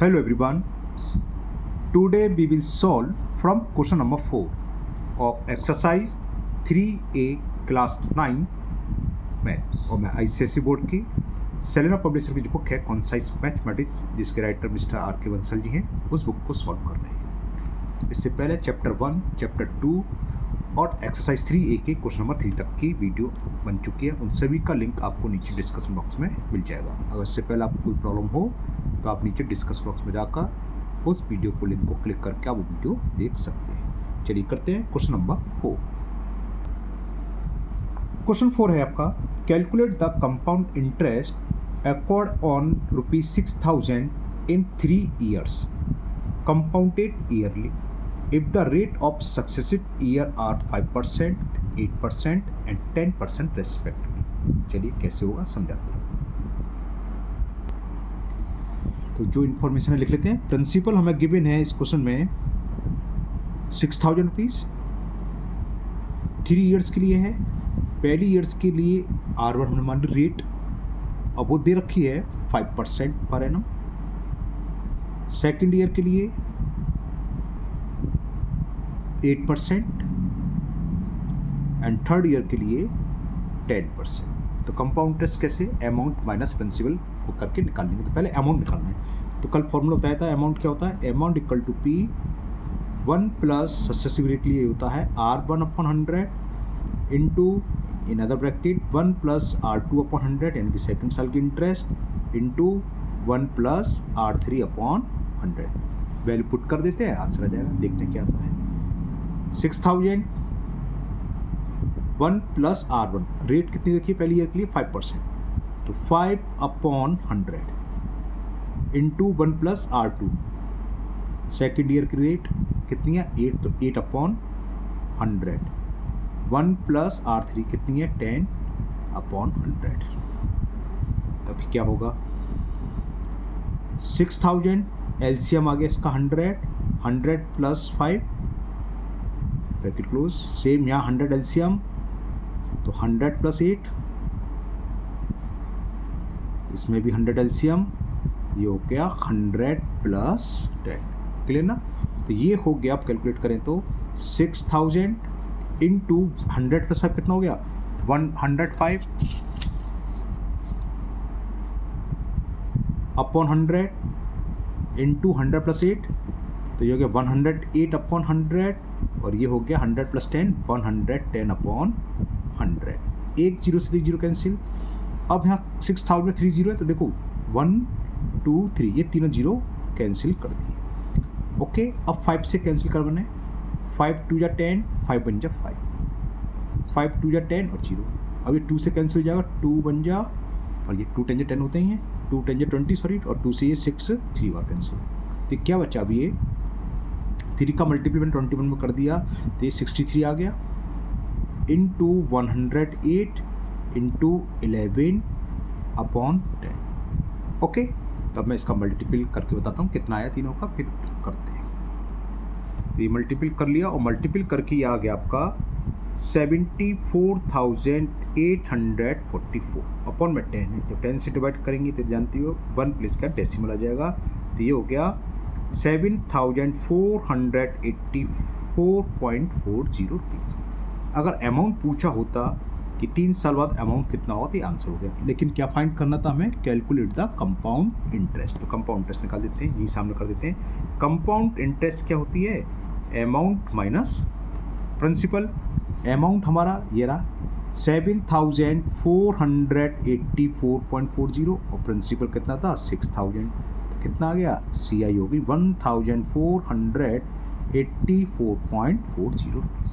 Hello everyone. Today we will solve from question number 4 of exercise 3A class 9 math और मैं ICSE board की Selena publisher की जो book है concise mathematics जिसके राइटर मिस्टर आर के बंसल जी हैं उस बुक को सॉल्व कर रहे हैं। इससे पहले चैप्टर 1, चैप्टर 2 और एक्सरसाइज 3A के क्वेश्चन नंबर 3 तक की वीडियो बन चुकी है। उन सभी का लिंक आपको नीचे डिस्क्रिप्शन बॉक्स में मिल जाएगा। अगर इससे पहले आपको कोई प्रॉब्लम हो तो आप नीचे डिस्क्रिप्शन बॉक्स में जाकर उस वीडियो को लिंक को क्लिक करके आप वो वीडियो देख सकते हैं। चलिए करते हैं क्वेश्चन नंबर 4। क्वेश्चन 4 है आपका, calculate the compound interest accord on ₹6,000 in 3 years compounded yearly if the rate of successive year are 5%, 8% and 10% respectively। चलिए कैसे होगा समझाते हैं। तो जो इन्फॉर्मेशन है लिख लेते हैं। प्रिंसिपल हमें गिवन है इस क्वेश्चन में 6,000 रुपीज़ 3 ईयर्स के लिए है। पहली ईयर्स के लिए R1 हमने मान ली रेट, अब वो दे रखी है 5% पर एनम। सेकेंड ईयर के लिए 8% एंड थर्ड ईयर के लिए 10%। तो कंपाउंड इंटरेस्ट कैसे, अमाउंट माइनस प्रिंसिपल को करके निकाल लेंगे। तो पहले अमाउंट निकालना है। तो कल फॉर्मूला बताया था अमाउंट क्या होता है, amount equal to P 1 plus successive rate के लिए होता है R1/100 into in other bracket 1 plus R2/100 यानी कि सेकेंड साल की interest into 1 plus R3/100। Value put कर देते हैं, आंसर आ जाएगा। देखते हैं क्या आता है। 6,000 1 प्लस R1 रेट कितनी रखी है पहली ईयर के लिए 5%, तो 5/100 into 1 plus R2। Second year की रेट कितनी है 8, तो 8/100। 1 प्लस R3 कितनी है 10/100। तब क्या होगा 6,000 एलसीएम आ गया इसका 100 प्लस 5 ब्रैकेट क्लोज। सेम यहाँ 100 एलसीएम तो 100 प्लस 8, इसमें भी 100 एलसीएम, ये हो गया 100 प्लस 10। क्लियर ना। तो ये हो गया, आप कैलकुलेट करें तो 6,000 इंटू 100 प्लस 5 कितना हो गया 105 अपॉन 100 इंटू 100 प्लस 8, तो ये हो गया 108/100 और ये हो गया 100 प्लस 10 110/100। एक जीरो से 0 कैंसिल। अब यहाँ 6,000 में 3 जीरो है तो देखो 1 2 3 ये तीनों जीरो कैंसिल कर दिए। ओके, अब 5 से कैंसिल कर बने 5 2 जा 10, 5 बन जा 5 2 जा 10 और 0। अब ये 2 से कैंसिल हो जाएगा, 2 बन जा और ये 2 10 जा 10 होते ही हैं, 2 10 जा 20 सॉरी, और 2 से ये 6 3 बार कैंसिल। तो क्या बचा अभी ये 3 का मल्टीपल मैंने 21 में कर दिया तो ये 63 आ गया इंटू 108 इंटू 11/10। ओके, तब मैं इसका मल्टीपल करके बताता हूँ कितना आया तीनों का, फिर करते हैं। तो ये मल्टीपल कर लिया और मल्टीपल करके ये आ गया आपका 74,844 अपॉन में 10 है। जब 10 से डिवाइड करेंगे तो जानती हो 1 प्लस का डेसिमल आ जाएगा, तो ये हो गया 7,484.40 रुपीज़। अगर अमाउंट पूछा होता कि 3 साल बाद अमाउंट कितना होगा तो आंसर हो गया, लेकिन क्या फाइंड करना था हमें, कैलकुलेट द कंपाउंड इंटरेस्ट। तो कंपाउंड इंटरेस्ट निकाल देते हैं, यही सामने कर देते हैं। कंपाउंड इंटरेस्ट क्या होती है, अमाउंट माइनस प्रिंसिपल। अमाउंट हमारा ये रहा 7,484.40 और प्रिंसिपल कितना था 6,000, कितना आ गया सी आई होगी 1,484.40 रुपीज़।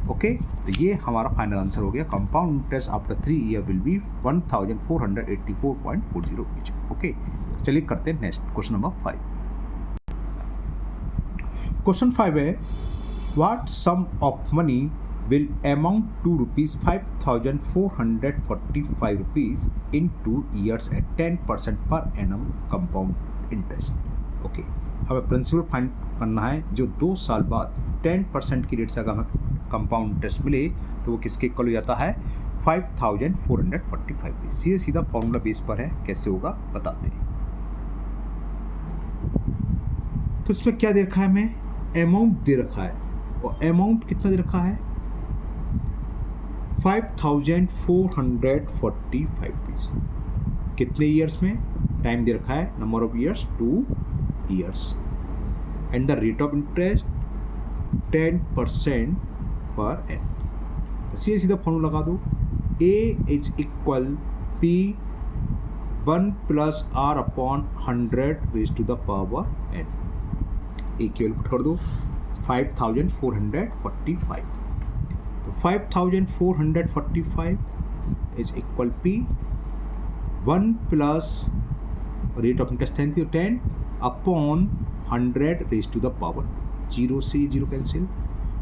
ओके, तो ये हमारा फाइनल आंसर हो गया। Compound interest after 3 year will be 1,484.40 rupees. Okay, चलिए करते हैं नेक्स्ट क्वेश्चन नंबर 5। क्वेश्चन 5 है, what sum of money will amount to ₹5,445 rupees in 2 years at 10% per annum compound interest। Okay, हमें प्रिंसिपल फाइंड करना है जो 2 साल बाद 10% की रेट से अगर हमें कंपाउंड इंटरेस्ट मिले तो वो किसके इक्वल हो जाता है 5,445 रुपीज़। सीधा फॉर्मूला बेस पर है, कैसे होगा बताते हैं। तो इसमें क्या दे रखा है, हमें अमाउंट दे रखा है, और अमाउंट कितना दे रखा है 5445 रुपीज। कितने ईयर्स में, टाइम दे रखा है number of years 2 years, and the rate of interest 10% per annum. तो सीधा फॉर्मूला लगा दो, A is equal P 1 plus R upon 100 raise to the power n। A की वैल्यू पुट कर दो 5445। तो 5445 is equal P 1 plus rate of interest 10 थी, 10 upon 100 raise to the power, 0 से 0 कैंसिल।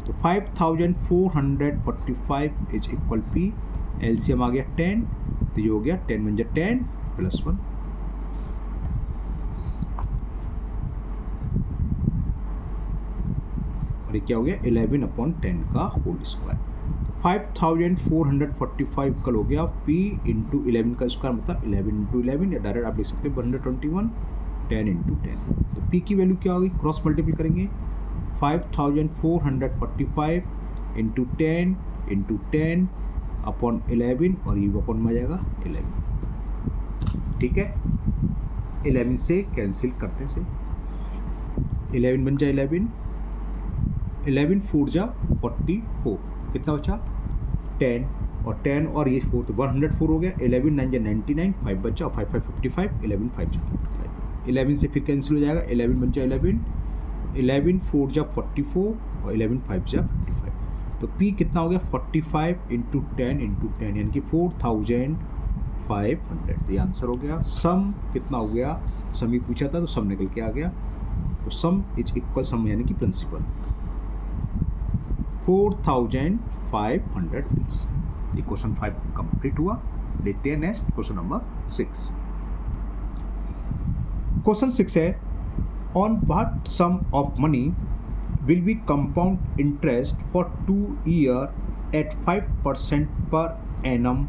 तो 5445 इज इक्वल P, एलसीएम आ गया 10, तो ये हो गया 10 बन जाए 10 प्लस 1, और ये क्या हो गया 11 अपॉन 10 का होल स्क्वायर। तो 5445 कल हो गया P इंटू 11 का स्क्वायर, मतलब 11 इंटू 11, या डायरेक्ट आप लिख सकते हैं 121, 10 इंटू 10। तो P की वैल्यू क्या होगी, क्रॉस मल्टीपल करेंगे 5445 इंटू 10 इंटू 10 अपॉन 11, और ये अपॉन में आ जाएगा 11। ठीक है, 11 से कैंसिल करते से 11 बन जाए 11, 11 4 जा 44, कितना बचा 10, और 10 और ये 4 तो 104 हो गया, 11 9 जा 99, 5 बचा, 5 5 55, 11 5 जा 55, 11 से फिर कैंसिल हो जाएगा, 11 बन जाए 11, 11 4 जा 44, और 11 5 जा 55। तो P कितना हो गया 45 इंटू 10 इंटू 10, यानी कि 4500। तो ये आंसर हो गया। सम कितना हो गया, सम ही पूछा था तो सम निकल के आ गया। तो सम इज इक्वल, सम यानी कि प्रिंसिपल 4500 रुपीज। ये क्वेश्चन 5 कंप्लीट हुआ। देखते हैं नेक्स्ट क्वेश्चन नंबर 6। क्वेश्चन 6 है, on what sum of money will be compound interest for 2 years at 5% per annum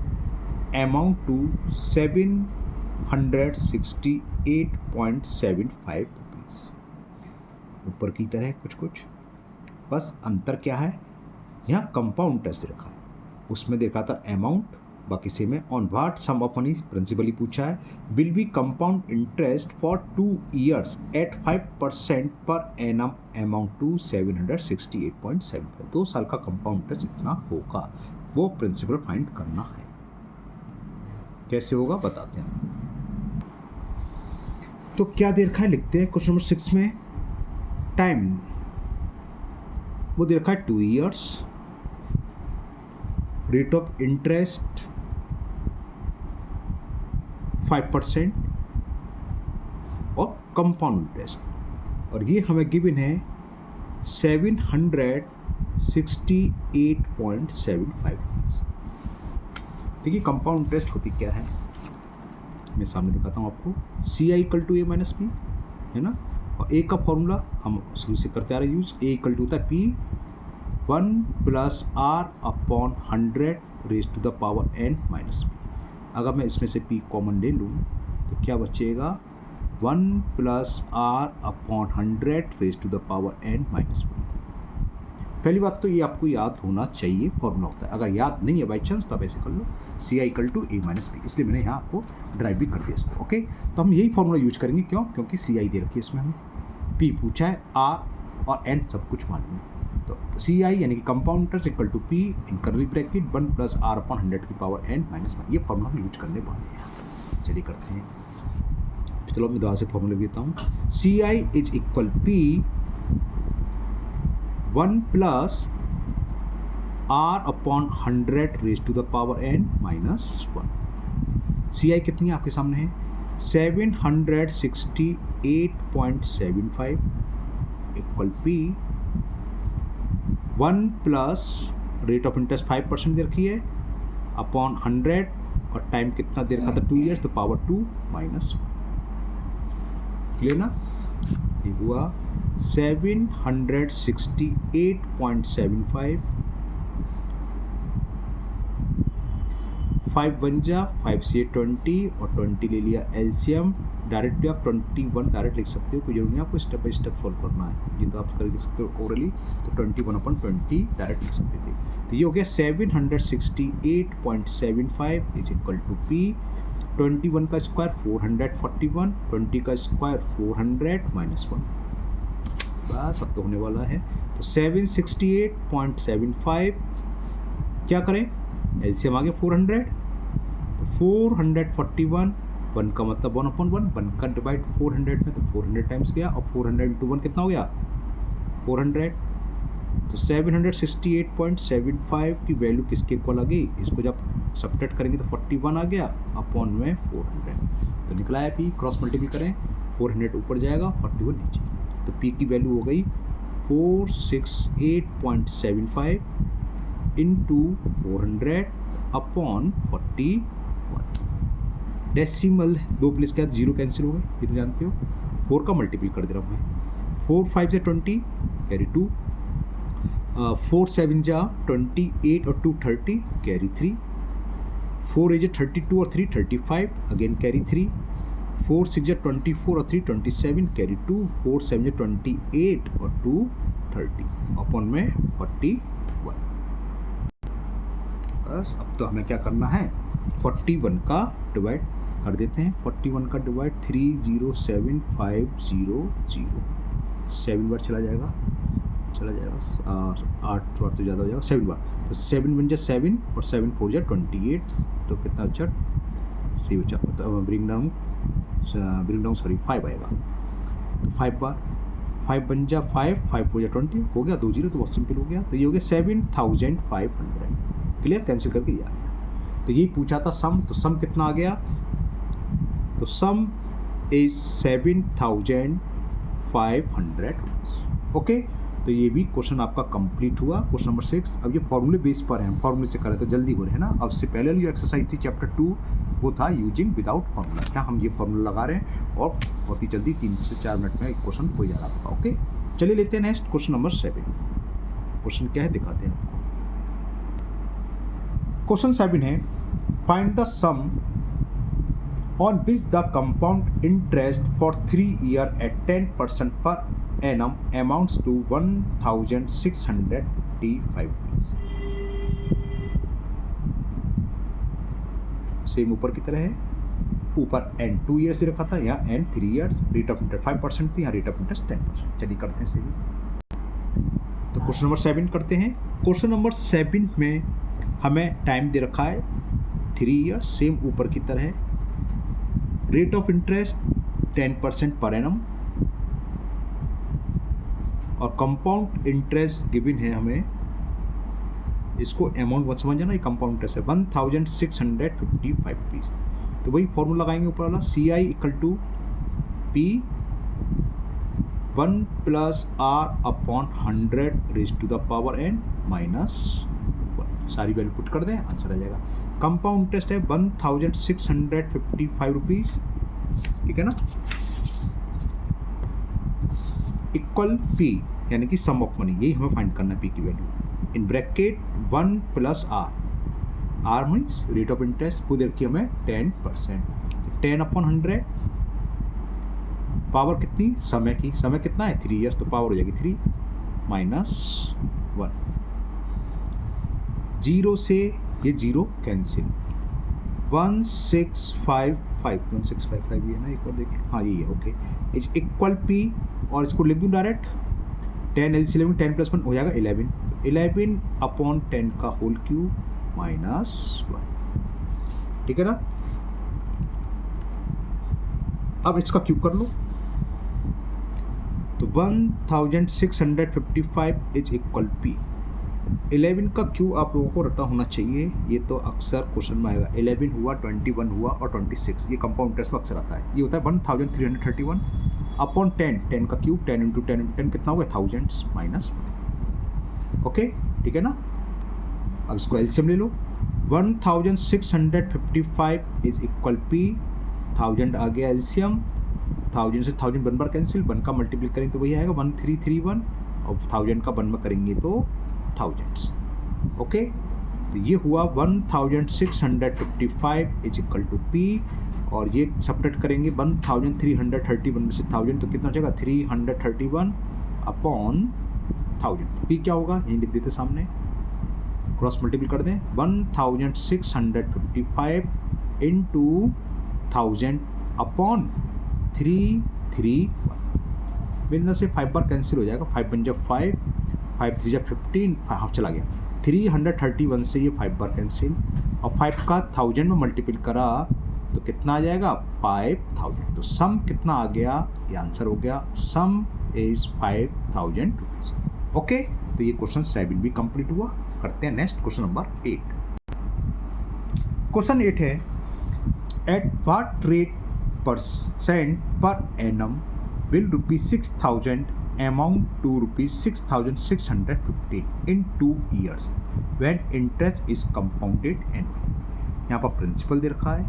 amount to 768.75 rupees। ऊपर की तरह कुछ कुछ, बस अंतर क्या है, यहाँ कंपाउंड इंटरेस्ट रखा है, उसमें देखा था अमाउंट, बाकी सेम है। On what sum of money principally पूछा है, will be compound interest for 2 years at 5% per annum amount to 768.75। 2 साल का कंपाउंड इंटरेस्ट इतना होगा, वो प्रिंसिपल फाइंड करना है। कैसे होगा बताते हैं। तो क्या दे रखा है, लिखते हैं क्वेश्चन नंबर 6 में। टाइम वो दे रखा है 2 years, रेट ऑफ इंटरेस्ट 5% और कंपाउंड इंटरेस्ट, और ये हमें गिवन है 768.75 रुपीज। देखिए कंपाउंड इंटरेस्ट होती क्या है, मैं सामने दिखाता हूँ आपको। CI equal to A minus P है ना, और A का फॉर्मूला हम शुरू से करते आ रहे यूज। A इक्वल टू होता है P 1 plus R upon 100 raise to the power n minus P। अगर मैं इसमें से P कॉमन ले लूँ तो क्या बचेगा, 1 plus R upon 100 raise to the power n minus 1। पहली बात तो ये आपको याद होना चाहिए फॉर्मूला होता है, अगर याद नहीं है बाई चांस तो आप ऐसे कर लो CI equal to A minus P, इसलिए मैंने यहाँ आपको ड्राइव भी कर दिया इसको। ओके, तो हम यही फॉर्मूला यूज करेंगे, क्यों, क्योंकि CI दे रखी है इसमें, हमें P पूछा है, R और n सब कुछ मालूम है। तो CI यानी कि compound interest equal to P in curly bracket 1 plus R upon 100 की पावर n माइनस 1। ये फॉर्मूला हम यूज करने वाले हैं। चलिए करते हैं, चलो मैं दोबारा से फॉर्मूला लिख देता हूँ। CI is equal P 1 plus R upon 100 raise to the power n minus 1। CI कितनी है आपके सामने है, 768.75 equal P 1 plus rate of interest 5% दे रखी है अपॉन 100, और टाइम कितना दे रखा था 2 years, तो पावर 2 माइनस 1। क्लियर ना, ये हुआ 768.75, 5 बन जा 5 से 20, और 20 ले लिया एलसीएम, डायरेक्ट आप 21 डायरेक्ट लिख सकते हो, कोई जरूरी नहीं आपको स्टेप बाई स्टेप सॉल्व करना है, ये तो आप कर लिख सकते हो ओरली, तो 21/20 डायरेक्ट लिख सकते थे। तो ये हो गया 768.75 इज इक्वल टू पी, 21 का स्क्वायर 441, 20 का स्क्वायर 400 माइनस 1, बस अब तो होने वाला है। तो 768.75 क्या करें, एलसीएम आ गया 400, तो 441, 1 का मतलब 1/1, 1 का डिवाइड 400 में, तो 400 टाइम्स गया, और 400 इंटू 1 कितना हो गया 400, तो 768.75 की वैल्यू किसके इक्वल आ गई, इसको जब सब्ट्रैक्ट करेंगे तो 41 आ गया अपॉन में 400, तो निकला है पी, क्रॉस मल्टीपल करें 400 ऊपर जाएगा 41 नीचे, तो पी की वैल्यू हो गई 468.75 इंटू 400 अपॉन 41। डेसिमल 2 प्लेस के बाद 0 कैंसिल हो गए, ये तो जानते हो, 4 का मल्टीपल कर दे रहा हूँ मैं, 4 5 से 20 कैरी 2, 4 7 जा 28 और 2 30 कैरी 3, 4 8 32 और 3 35 अगेन कैरी 3, 4 6 24 और 3 27 कैरी 2, 4 7 28 और 2 30 अपॉन में 41। बस अब तो हमें क्या करना है, 41 का डिवाइड कर देते हैं, 41 का डिवाइड 307500, 7 बार चला जाएगा 8 बार तो ज़्यादा हो जाएगा, 7 बार, तो 7 1 जा 7 और 7 4 जा 28, तो कितना अच्छा सही बचा, तो ब्रिंग डाउन 5 आएगा, तो 5 बार, 5 1 जा 5, 5 4 जा 20 हो गया, 2 0, तो बहुत सिंपल हो गया, तो ये हो गया 7500, क्लियर, कैंसिल करके ये आ गया। तो यही पूछा था सम, तो सम कितना आ गया, तो सम इज 7500। ओके, तो ये भी क्वेश्चन आपका कंप्लीट हुआ, क्वेश्चन नंबर 6। अब ये फॉर्मूले बेस पर है, फॉर्मूले से करें तो जल्दी हो रहे हैं ना। अब से पहले जो एक्सरसाइज थी चैप्टर 2 वो था यूजिंग विदाउट फार्मूला, क्या हम ये फार्मूला लगा रहे हैं और बहुत ही जल्दी 3 से 4 मिनट में एक क्वेश्चन हो जा रहा था। ओके, चलिए लेते हैं नेक्स्ट क्वेश्चन नंबर 7। क्वेश्चन क्या है दिखाते हैं आपको। क्वेश्चन 7 है, find the sum on which the compound interest for 3 years at 10% per annum amounts to 1655 rupees। Same ऊपर की तरह है, ऊपर n 2 years रखा था, यहाँ n 3 years, rate of interest 5% थी, यहाँ रेट ऑफ इंटरेस्ट 10%। चलिए करते हैं सेम। तो क्वेश्चन नंबर 7 करते हैं। क्वेश्चन नंबर 7 में हमें टाइम दे रखा है 3 years, सेम ऊपर की तरह है, rate of interest 10% per annum, और कंपाउंड इंटरेस्ट गिवन है हमें, इसको अमाउंट मत समझ जाना, ये कंपाउंड इंटरेस्ट है 1655 रुपीज़। तो वही फॉर्मूला लगाएंगे ऊपर वाला, C I equal to P 1 + r upon 100 raise to the power n minus 1। सारी वैल्यू पुट कर दें, आंसर आ जाएगा। कंपाउंड इंटरेस्ट है 1655 रुपीज़, ठीक है ना, इक्वल पी यानी कि सम ऑफ मनी, यही हमें फाइंड करना है पी की value, in bracket 1 + r, r means rate of interest, वो देखिए हमें 10%, 10/100, पावर कितनी, समय की, समय कितना है 3 years, तो पावर हो जाएगी 3 माइनस 1, 0 से ये 0 कैंसिल, 1655 ये ना, एक बार देख लो, हाँ ये है, ओके, इज इक्वल पी, और इसको लिख दूँ डायरेक्ट, 10 LCM 10 + 1 हो जाएगा 11, 11/10 का होल क्यूब माइनस 1, ठीक है ना। अब इसका क्यूब कर लो, तो 1655 इज इक्वल पी, 11 का क्यू आप लोगों को रटा होना चाहिए, ये तो अक्सर क्वेश्चन में आएगा, 11 हुआ, 21 हुआ और 26, ये कंपाउंड इंटरेस्ट में अक्सर आता है। ये होता है 1331 अपॉन 10, 10 का क्यूब, 10 × 10 × 10 कितना होगा, थाउजेंड्स माइनस 1। ओके, ठीक है ना। अब इसको एलसीएम ले लो, 1655 इज इक्वल पी, 1000 आ गया एलसीएम, 1000 से 1000 1 बार कैंसिल, 1 का मल्टीपल करेंगे तो वही आएगा 1331, और 1000 का 1 में करेंगे तो थाउजेंड्स। ओके, तो ये हुआ 1655 इज इक्वल टू पी, और ये सब्ट्रैक्ट करेंगे 1331 में से 1000, तो कितना हो जाएगा 331 अपॉन 1000। पी क्या होगा ये लिख देते सामने, क्रॉस मल्टीपल कर दें, 1655 इंटू 1000 अपॉन 331। बिंदु से 5 बार कैंसिल हो जाएगा, 5 बन जा 5, 5 3 जा 15, हाफ चला गया, 331 से ये 5 बार कैंसिल, और 5 का 1000 में मल्टीपल करा तो कितना आ जाएगा 5000। तो सम कितना आ गया, ये आंसर हो गया, सम इज 5000 रुपीज। ओके, तो ये क्वेश्चन 7 भी कंप्लीट हुआ। करते हैं नेक्स्ट क्वेश्चन नंबर 8। क्वेश्चन 8 है, at what rate percent per annum will ₹6,000 amount to ₹6,615 in 2 years when interest is compounded annually। यहाँ पर प्रिंसिपल दे रखा है,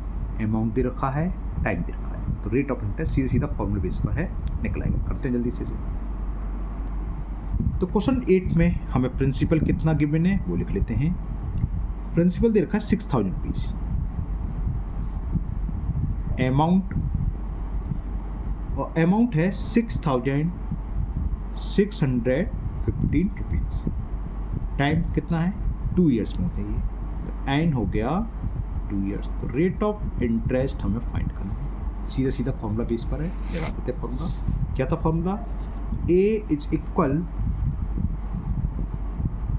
अमाउंट दे रखा है, टाइम दे रखा है, तो रेट ऑफ इंटरेस्ट सीधा सीधा फॉर्मूला बेस पर है, निकलाएगा। करते हैं जल्दी से। तो क्वेश्चन 8 में हमें प्रिंसिपल कितना गिवन है वो लिख लेते हैं। प्रिंसिपल दे रखा है 6,000 रुपीज, अमाउंट है 6,615 रुपीज़, टाइम कितना है 2 ईयर्स में होता है ये, तो एन हो गया 2 ईयर्स। तो रेट ऑफ इंटरेस्ट हमें फाइंड करना है, सीधा सीधा फॉर्मूला बेस पर है, लगा देते हैं फॉर्मूला। क्या था formula, A is equal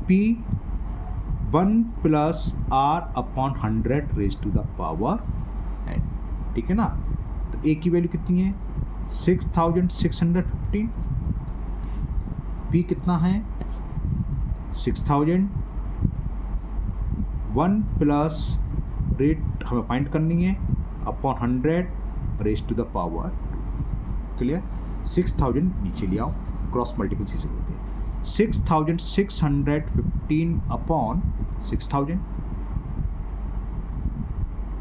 P 1 plus R upon 100 raise to the power n, ठीक है ना। तो ए की वैल्यू कितनी है 6,615, पी कितना है 6,000, 1 प्लस रेट हमें फाइंड करनी है upon 100 raise to the power, clear. 6,000 नीचे ले आओ, क्रॉस मल्टीपल से बोलते हैं, 6,615 upon 6,000,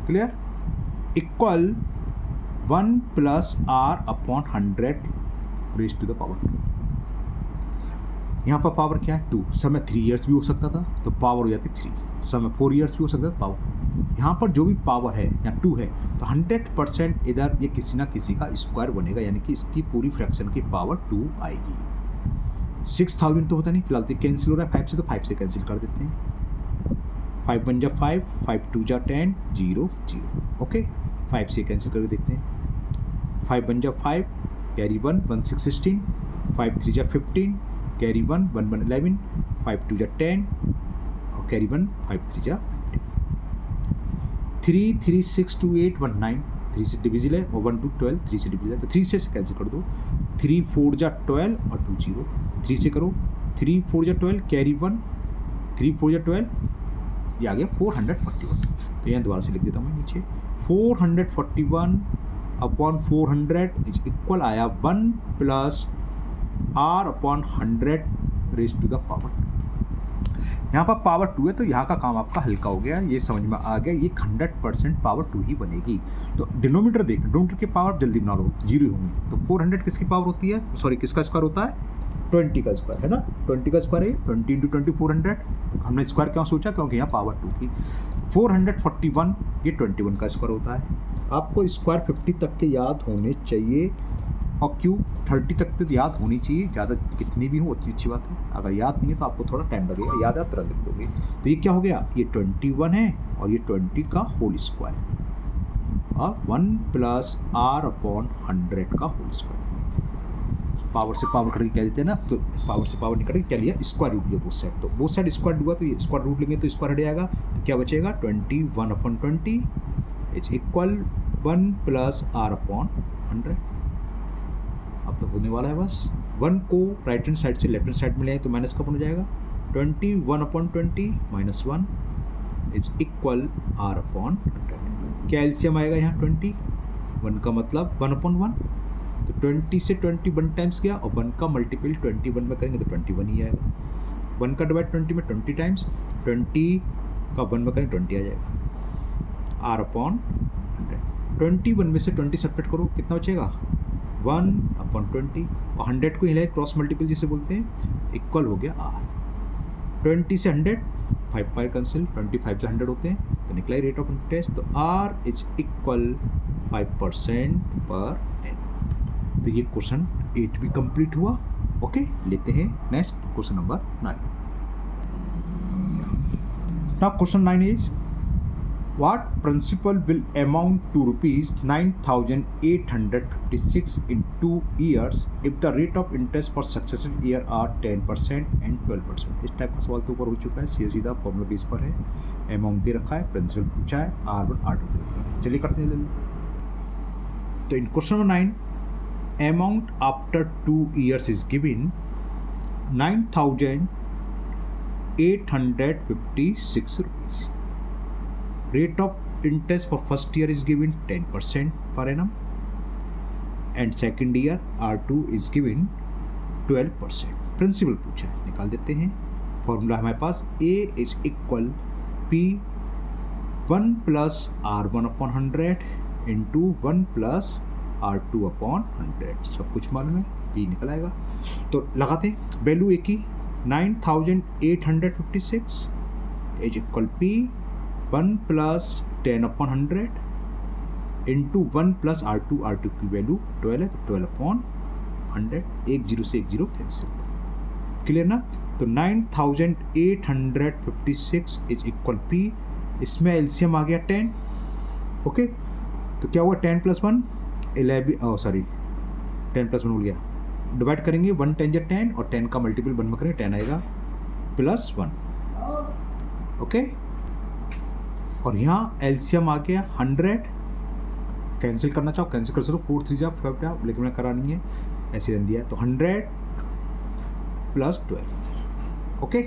clear, equal 1 plus R upon 100 raise to the power 2। यहाँ पर पावर क्या है 2, समय 3 ईयर्स भी हो सकता था तो पावर हो जाती 3, समय 4 ईयर्स भी हो सकता था पावर। यहाँ पर जो भी पावर है यहाँ 2 है तो 100% इधर ये किसी ना किसी का स्क्वायर बनेगा, यानी कि इसकी पूरी फ्रैक्शन की पावर 2 आएगी। 6,000 तो होता नहीं, फिलहाल तो कैंसिल हो रहा है 5 से, तो 5 से कैंसिल कर देते हैं, 5 बन जा 5, 5 2 जा 10, 0 0, ओके। 5 से कैंसिल करके देखते हैं, 5 बन जा 5, कैरी 1 1 6 16, 5 3 जा 15, कैरी 1 1 1 11, 5 2 जा 10 और कैरी 1 5 3 जा 15, 3 3 6 2 8 1 9, 3 से डिविजिबल है, और 1 2 12, 3 से डिविजिबल है, तो 3 से कैंसिल कर दो, 3 4 जा 12 और 2 0, 3 से करो, 3 4 जा 12, कैरी 1, 3 4 जा 12, ये आ गया 441। तो यहाँ दोबारा से लिख देता हूँ मैं नीचे, 441 अपॉन 400 इज इक्वल आया 1 plus R upon 100 raise to the power. यहाँ पर पावर 2 है तो यहाँ का काम आपका हल्का हो गया, ये समझ में आ गया, ये 100% पावर 2 ही बनेगी। तो डिनोमीटर देख, डिनोमीटर की पावर जल्दी बना लो, 0 होंगी। तो 400 किसकी पावर होती है, सॉरी किसका स्क्वायर होता है 20 का स्क्वायर है ना, 20 का स्क्वायर है 20 इंटू 20 400। हमने स्क्वायर क्यों सोचा, क्योंकि यहाँ पावर 2 थी। 441 ये 21 का स्क्वायर होता है। आपको स्क्वायर 50 तक के याद होने चाहिए, और क्यों 30 तक तो याद होनी चाहिए, ज़्यादा कितनी भी हो उतनी अच्छी बात है। अगर याद नहीं है तो आपको थोड़ा टाइम लगेगा, याद है तुरंत लिख दोगे। तो ये क्या हो गया, ये 21 है और ये 20 का होल स्क्वायर, और 1 प्लस आर अपॉन 100 का होल स्क्वायर। पावर से पावर कट के क्या देते हैं ना, तो पावर से पावर निकल के क्या लिया, स्क्वायर रूट लिया बोथ साइड। तो बोथ साइड स्क्वायर हुआ तो ये स्क्वायर रूट लेंगे तो स्क्वायर हट जाएगा, तो क्या बचेगा 21 upon 20 is equal 1 plus R upon 100। अब तो होने वाला है बस, 1 को राइट हैंड साइड से लेफ्ट हैंड साइड में ले आए तो माइनस का हो जाएगा, 21 upon 20 minus 1 is equal R upon 100। क्या एलसीएम आएगा यहाँ 20, 1 का मतलब 1 अपॉन 1, तो 20 से 20 1 टाइम्स गया, और 1 का मल्टीपल 21 में करेंगे तो 21 ही आएगा। 1 का डिवाइड 20 में 20 टाइम्स, 20 का 1 में करेंगे 20 आ जाएगा, आर अपॉन 100। 21 में से 20 सब्ट्रैक्ट करो, कितना बचेगा 1 अपॉन 20, और 100 को हिलाए क्रॉस मल्टीपल जिसे बोलते हैं, इक्वल हो गया आर। 20 से 100, 5 पाई कैंसिल, 25 से 100 होते हैं, तो निकला ही रेट ऑफ इंटरेस्ट। तो R is equal 5% per annum. तो ये क्वेश्चन 8 भी कंप्लीट हुआ। ओके, लेते हैं next question number 9। Now question 9 is what principal will amount to rupees 9,856 in 2 years if the rate of interest for successive year are 10% and 12%। इस type का सवाल तो ऊपर हो चुका है, सीधा फॉर्मूला बेस पर है, अमाउंट दे रखा है, प्रिंसिपल पूछा है, R1 R2 दे रखा है। चलिए करते हैं जल्दी। तो इन question number 9, amount after 2 years is given 9,856 rupees। Rate of interest for first year is given 10% per annum and second year R2 is given 12%। Principal पूछा है, निकाल देते हैं। फॉर्मूला हमारे पास A is equal P1 plus R1 upon 100 into 1 plus R2 upon 100। सब कुछ मालूम है, P निकल आएगा। तो लगाते हैं वैल्यू एक ही, 9,856 is equal P 1 plus 10 upon 100 into 1 plus R2 की वैल्यू 12 है, तो 12 अपॉन 100, 1 0 से 1 0 कैंसिल। क्लियर ना? तो 9,856 इज इक्वल P, इसमें एलसीएम आ गया 10। ओके, तो क्या हुआ 10 प्लस 1 11, 10 प्लस 1 हो गया, डिवाइड करेंगे 1 10 या 10 और 10 का मल्टीपल 1 में करेंगे 10 आएगा प्लस 1। ओके, और यहाँ एलसीएम आ गया 100, कैंसिल करना चाहो कैंसिल कर सकते हो, 4 3 जा 5 जा, लेकिन मैं करा नहीं है, ऐसे रन दिया। तो 100 प्लस 12। ओके,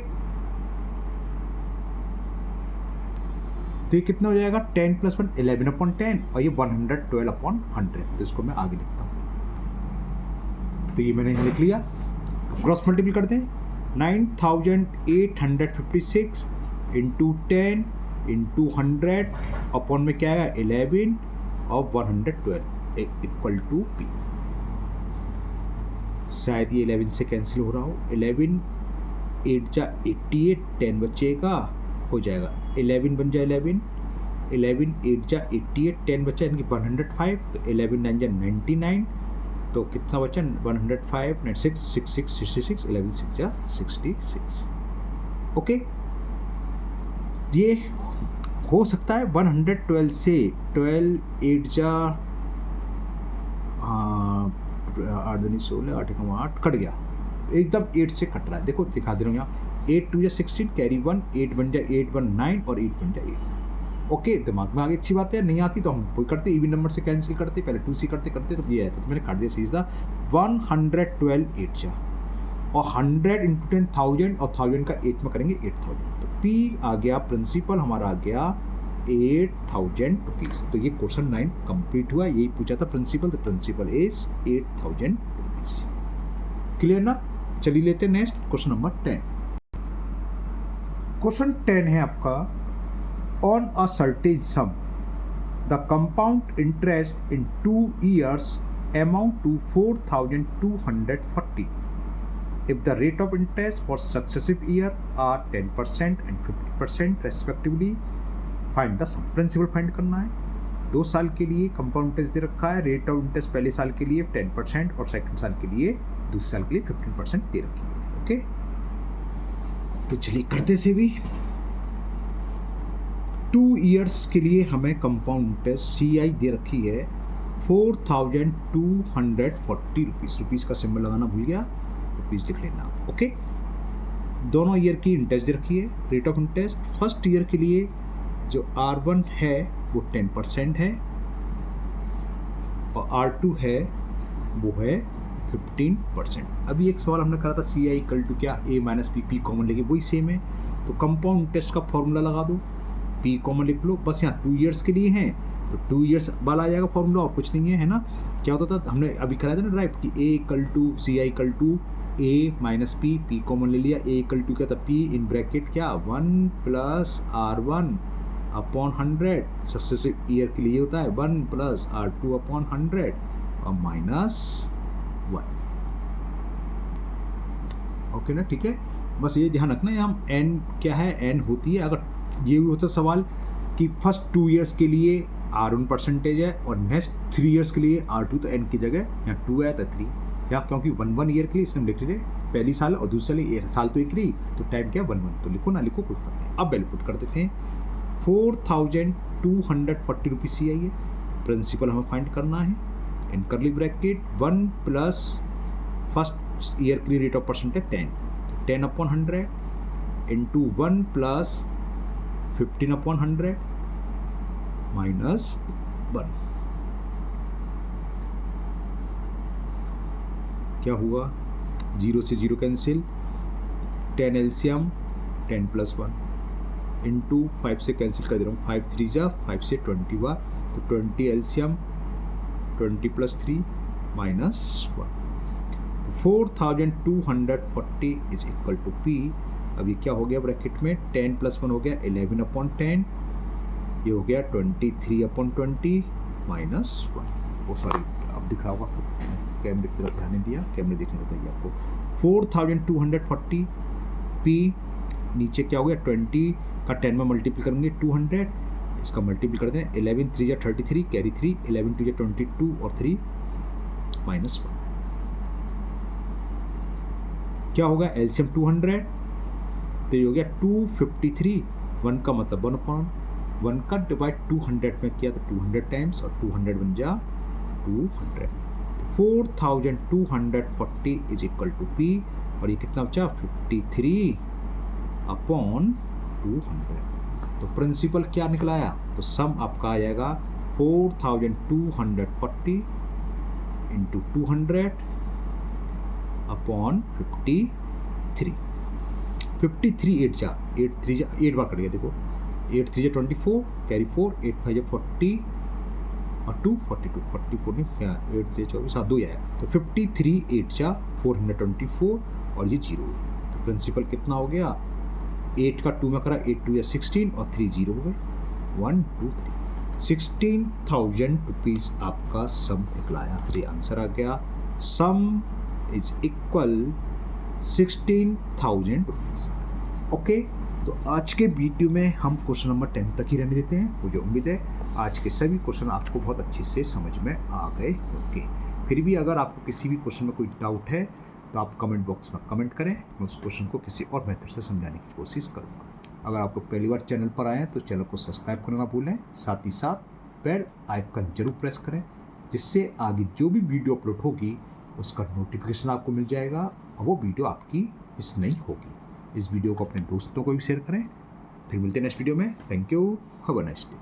तो ये कितना हो जाएगा 10 प्लस 1 11 अपॉन 10 और ये 112 अपॉन 100। तो इसको मैं आगे लिखता हूँ। तो ये मैंने यहाँ लिख लिया। क्रॉस मल्टीपल करते हैं, 9,856 इंटू 10 इंटू 100 अपॉन में क्या आएगा 11 और 112 इक्वल टू P। शायद ये 11 से कैंसिल हो रहा हो, 11 8 जा 88, 10 बचेगा, हो जाएगा 11 बन जाए 11 8 जा 88, 10 बचा यानी कि 105, तो 11 9 जा 99, तो कितना बचा 105 96 66 66, 11 6 जा 66। ओके, ये हो सकता है 112 से 12 8 जा 8 दूनी 16 8 कम 8 कट गया, एकदम 8 से कट रहा है। देखो दिखा दे रहा हूँ यहाँ, 8 2 जा 16 कैरी 1, 8 बन जाए 8 1 9 और 8 बन जाए 8। ओके, दिमाग में आगे अच्छी बात है, नहीं आती तो हम कोई करते इवन नंबर से कैंसिल करते, पहले 2C करते तो ये आता, तो मैंने काट दिया सीधा 112 8 जा और 100 इंटू 10,000 और 1000 का 8 में करेंगे 8000। तो P आ गया, प्रिंसिपल हमारा आ गया 8,000 रुपीज़। तो ये क्वेश्चन 9 कंप्लीट हुआ। यही पूछा था principal, the principal is 8,000 rupees. Clear ना? चलिए लेते हैं नेक्स्ट क्वेश्चन नंबर 10। क्वेश्चन 10 है आपका, on a certain some the compound interest in 2 years amount to 4,240 if the rate of interest for successive year are 10% and 50% respectively, find the sum। Principal find करना है। 2 साल के लिए compound interest दे रखा है, rate of interest पहले साल के लिए 10% और सेकंड साल के लिए दूसरे साल के लिए 15% दे रखी है। ओके, तो चलिए करते से भी 2 years के लिए हमें कंपाउंड इंटरेस्ट CI दे रखी है 4,240 रुपीज़ का सिंबल लगाना भूल गया, रुपीज़ लिख लेना। ओके, दोनों ईयर की इंटरेस्ट दे रखी है। Rate of interest first year के लिए जो R1 है वो 10% है और R2 है वो है 15%। अभी एक सवाल हमने करा था CI इक्वल टू क्या, A माइनस P कॉमन लेके, वही सेम है। तो कंपाउंड इंटरेस्ट का फॉर्मूला लगा दो, P कॉमन लिख लो, बस यहाँ 2 years के लिए हैं तो 2 years वाला आ जाएगा फॉर्मूला, और कुछ नहीं है ना। क्या होता था, हमने अभी कराया था ना ड्राइव कि A equal to CI equal to A minus P common ले लिया, A इक्वल टू क्या था P इन ब्रैकेट क्या 1 plus R1 upon 100, successive year के लिए होता है 1 प्लस R2 अपॉन 100 और माइनस 1। ओके ना, ठीक है। बस ये ध्यान रखना यहाँ एन क्या है, एन होती है। अगर ये भी होता सवाल कि फर्स्ट 2 ईयर्स के लिए R1 परसेंटेज है और नेक्स्ट 3 ईयर्स के लिए R2, तो एन की जगह यहाँ 2 है तो 3, या क्योंकि 1 ईयर के लिए इसमें लिख रहे पहली साल और दूसरे साल तो एक रही, तो टाइम क्या 1 तो लिखो ना लिखो कोई फर्क नहीं। अब वैल्यू पुट कर देते हैं। 4240 रुपीज़ सी आई है, प्रिंसिपल हमें फाइंड करना है। इन करली ब्रैकेट 1 प्लस फर्स्ट ईयर के लिए रेट ऑफ परसेंटेज 10, तो 10/100 इंटू 1 प्लस 15/100 माइनस 1, क्या हुआ, 0 से 0 कैंसिल, 10 एलसीएम 10 + 1 इंटू 5 से कैंसिल कर दे रहा हूँ, 5 3 जा 5 से 20 हुआ, तो 20 एलसीएम 20 + 3 माइनस 1, तो 4240 इज इक्वल टू P। अब ये क्या हो गया ब्रैकेट में, 10 + 1 हो गया 11/10, ये हो गया 23/20 माइनस 1। वो सॉरी अब दिख रहा होगा, कैमरे की तरफ ध्यान नहीं दिया, कैमरे देखने बताइए आपको। 4240 P, नीचे क्या हो गया 20 का 10 में मल्टीप्लाई करेंगे 200, इसका मल्टीप्लाई कर दें 11 3 जा 33 कैरी 3, 11 2 जा 22 और 3 माइनस 1, क्या होगा एलसीएम 200, तो ये हो गया 253, 1 का मतलब 1/1 का डिवाइड 200 में किया तो 200 टाइम्स और 200 बन जा 200, 4240 इज इक्वल टू P, और ये कितना बचा 53/200। तो प्रिंसिपल क्या निकलाया, तो सम आपका आ जाएगा 4240 इंटू 200/53, 53 8 जा 8 3 जा 8 बार कट गया, देखो 8 3 जा 24 कैरी 4, 8 5 जा 40 और 2 42 44 नहीं क्या 8 3 24 हाँ 2 आया, तो 53 8 जा 424 और ये 0, तो प्रिंसिपल कितना हो गया, 8 का 2 में करा 8 2 या 16 और 3 0 हो गए, 1 2 3, 16,000 रुपीज़ आपका सम निकलाया। ये आंसर आ गया, सम इज इक्वल 16,000 रुपीज़। ओके, तो आज के वीडियो में हम क्वेश्चन नंबर 10 तक ही रहने देते हैं। मुझे उम्मीद है आज के सभी क्वेश्चन आपको बहुत अच्छे से समझ में आ गए होंगे। फिर भी अगर आपको किसी भी क्वेश्चन में कोई डाउट है तो आप कमेंट बॉक्स में कमेंट करें, मैं उस क्वेश्चन को किसी और बेहतर से समझाने की कोशिश करूँगा। अगर आप लोग पहली बार चैनल पर आए हैं तो चैनल को सब्सक्राइब करना ना भूलें, साथ ही साथ बेल आइकन जरूर प्रेस करें, जिससे आगे जो भी वीडियो अपलोड होगी उसका नोटिफिकेशन आपको मिल जाएगा और वो वीडियो आपकी मिस नहीं होगी। इस वीडियो को अपने दोस्तों को भी शेयर करें। फिर मिलते हैं नेक्स्ट वीडियो में। Thank you, have a nice day.